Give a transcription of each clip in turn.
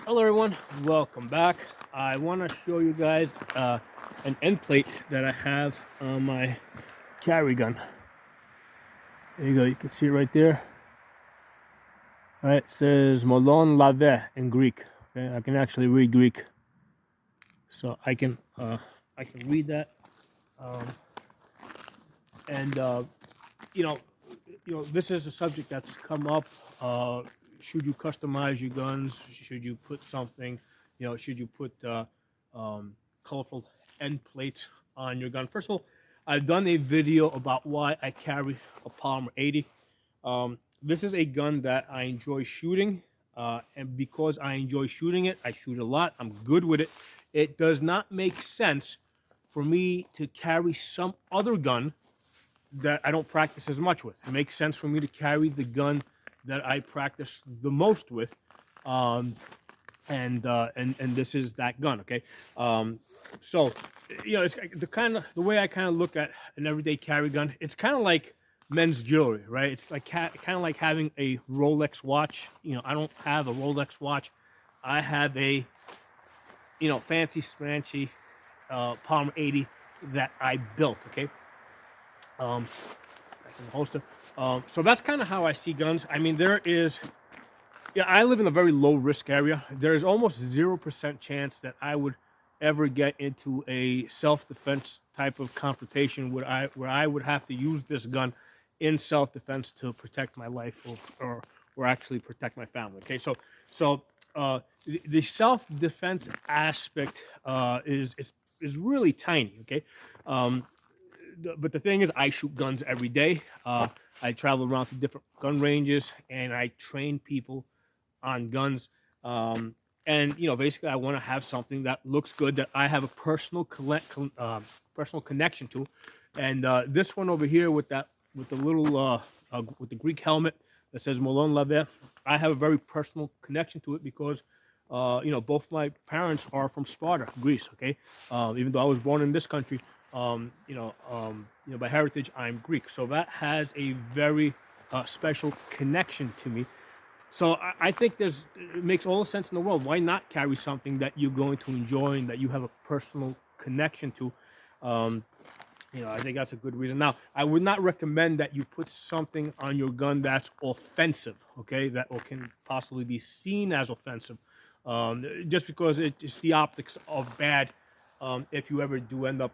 Hello everyone, welcome back. I want to show you guys an end plate that I have on my carry gun. There you go, you can see it right there. All right, it says Molon Lave in Greek. Okay, I can actually read Greek, so I can read that. Um, and you know, this is a subject that's come up. Uh, should you customize your guns? Should you put something? Should you put um, colorful end plates on your gun? First of all, I've done a video about why I carry a Palmer 80. This is a gun that I enjoy shooting, and because I enjoy shooting it, I shoot a lot. I'm good with it. It does not make sense for me to carry some other gun that I don't practice as much with. It makes sense for me to carry the gun that I practice the most with, um, and this is that gun. Okay, so it's the way I kind of look at an everyday carry gun. It's kind of like men's jewelry, right? It's like kind of like having a Rolex watch. I don't have a Rolex watch. I have a fancy smanchy Palm 80 that I built. Okay. Um, in the holster. So that's kind of how I see guns. I mean, I live in a very low risk area. There is almost 0% chance that I would ever get into a self defense type of confrontation where I would have to use this gun in self defense to protect my life or actually protect my family. Okay, so the self defense aspect is really tiny. Okay, um, but the thing is, I shoot guns every day. I travel around to different gun ranges and I train people on guns. Um, and basically, I want to have something that looks good that I have a personal connection to. And this one over here with the little with the Greek helmet that says Molon Lave, I have a very personal connection to it because both my parents are from Sparta, Greece. Okay, even though I was born in this country, by heritage I'm Greek, so that has a very special connection to me. So I think it makes all the sense in the world. Why not carry something that you're going to enjoy and that you have a personal connection to? Um, I think that's a good reason. Now, I would not recommend that you put something on your gun that's offensive, okay, that or can possibly be seen as offensive, just because it's the optics of bad. If you ever do end up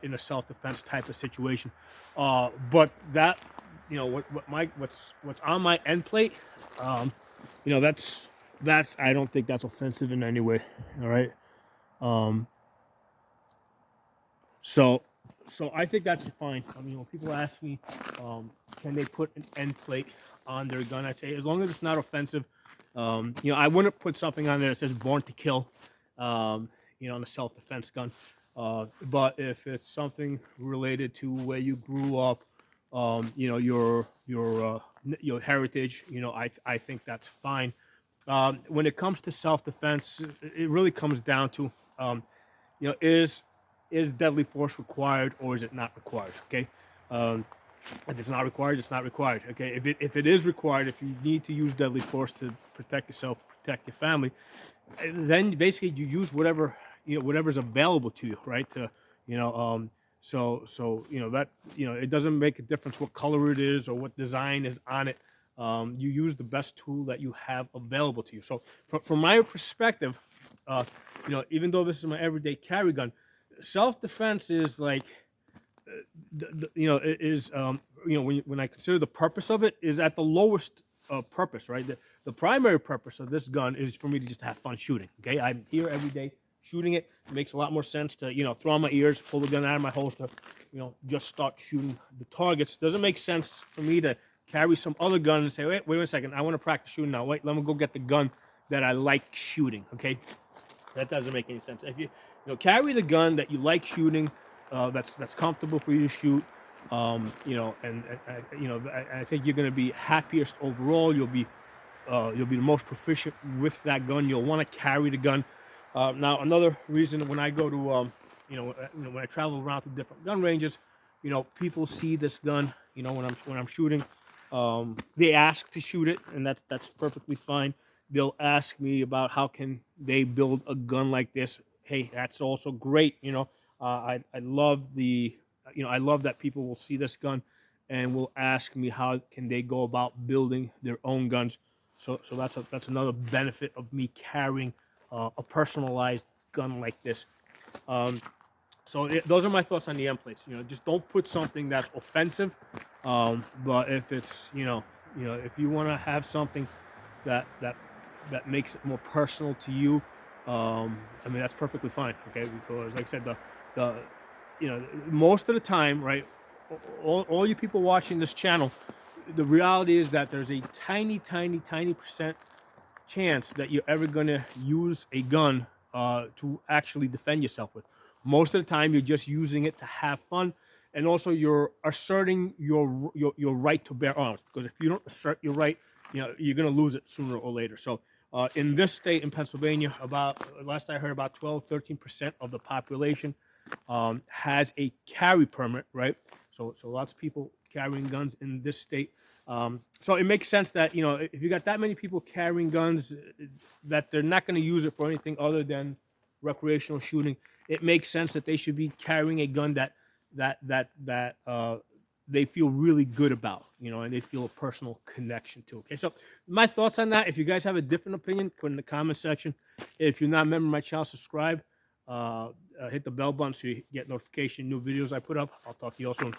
in a self-defense type of situation, but that, what's on my end plate, um, that's I don't think that's offensive in any way. All right. Um, so, so I think that's fine. I mean, when people ask me, can they put an end plate on their gun, I say as long as it's not offensive. I wouldn't put something on there that says "Born to Kill," on a self-defense gun. But if it's something related to where you grew up, your heritage, I think that's fine. When it comes to self-defense, it really comes down to, um, you know, is is deadly force required or is it not required? Okay, um, if it's not required, it's not required. Okay, if it is required, if you need to use deadly force to protect yourself, protect your family, then basically you use whatever's available to you, right? To you know, so that it doesn't make a difference what color it is or what design is on it. You use the best tool that you have available to you. So from my perspective, even though this is my everyday carry gun, self defense is like it is when I consider the purpose of it is at the lowest purpose, right? The primary purpose of this gun is for me to just have fun shooting. Okay, I'm here every day shooting it. It makes a lot more sense to throw on my ears, pull the gun out of my holster, just start shooting the targets. Doesn't make sense for me to carry some other gun and say, wait a second, I want to practice shooting now. Wait, let me go get the gun that I like shooting. Okay, that doesn't make any sense. If carry the gun that you like shooting, that's comfortable for you to shoot. I think you're going to be happiest overall. You'll be the most proficient with that gun. You'll want to carry the gun. Now, another reason when I go to when I travel around to different gun ranges, people see this gun. When I'm shooting, they ask to shoot it, and that's perfectly fine. they'll ask me about how can they build a gun like this. Hey, that's also great. I love I love that people will see this gun and will ask me how can they go about building their own guns. So that's another benefit of me carrying a personalized gun like this. Um, those are my thoughts on the end plates. Just don't put something that's offensive. But if it's if you want to have something that that that makes it more personal to you, I mean that's perfectly fine. Okay, because like I said, the most of the time, right? All you people watching this channel, the reality is that there's a tiny, tiny, tiny percent chance that you're ever going to use a gun to actually defend yourself with. Most of the time, you're just using it to have fun, and also you're asserting your right to bear arms. Because if you don't assert your right, you're going to lose it sooner or later. So, in this state, in Pennsylvania, about last I heard, about 12-13% of the population has a carry permit, right? So lots of people carrying guns in this state. So it makes sense that if you got that many people carrying guns, that they're not going to use it for anything other than recreational shooting. It makes sense that they should be carrying a gun that they feel really good about, and they feel a personal connection to. Okay, so my thoughts on that. If you guys have a different opinion, put in the comment section. If you're not a member of my channel, subscribe. Hit the bell button so you get notification new videos I put up. I'll talk to you all soon.